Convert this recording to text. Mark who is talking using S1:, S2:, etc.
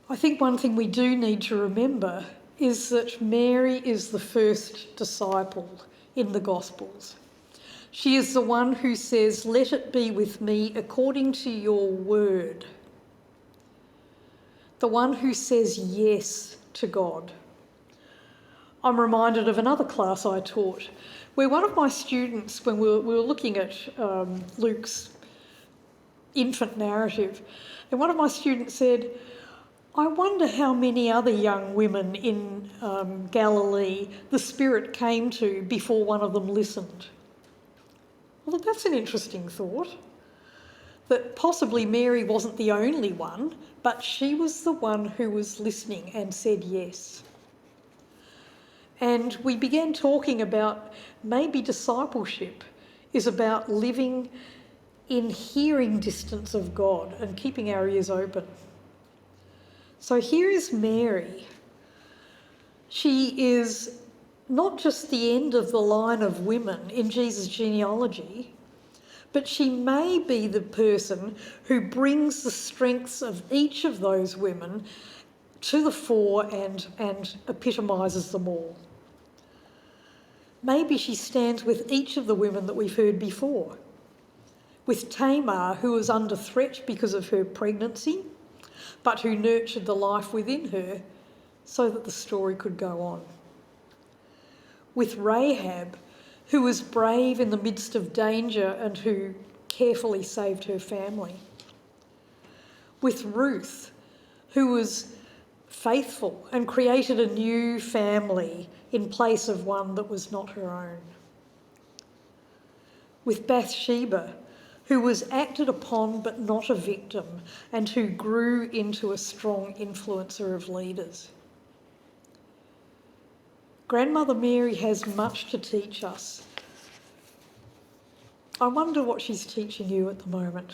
S1: I think one thing we do need to remember is that Mary is the first disciple in the Gospels. She is the one who says, "Let it be with me according to your word." The one who says yes to God. I'm reminded of another class I taught where one of my students, when we were looking at Luke's infant narrative, and one of my students said, "I wonder how many other young women in Galilee the Spirit came to before one of them listened." Well, that's an interesting thought, that possibly Mary wasn't the only one, but she was the one who was listening and said yes. And we began talking about maybe discipleship is about living in hearing distance of God and keeping our ears open. So here is Mary. She is not just the end of the line of women in Jesus' genealogy, but she may be the person who brings the strengths of each of those women to the fore and epitomises them all. Maybe she stands with each of the women that we've heard before. With Tamar, who was under threat because of her pregnancy, but who nurtured the life within her so that the story could go on. With Rahab, who was brave in the midst of danger and who carefully saved her family. With Ruth, who was faithful and created a new family in place of one that was not her own. With Bathsheba, who was acted upon but not a victim and who grew into a strong influencer of leaders. Grandmother Mary has much to teach us. I wonder what she's teaching you at the moment.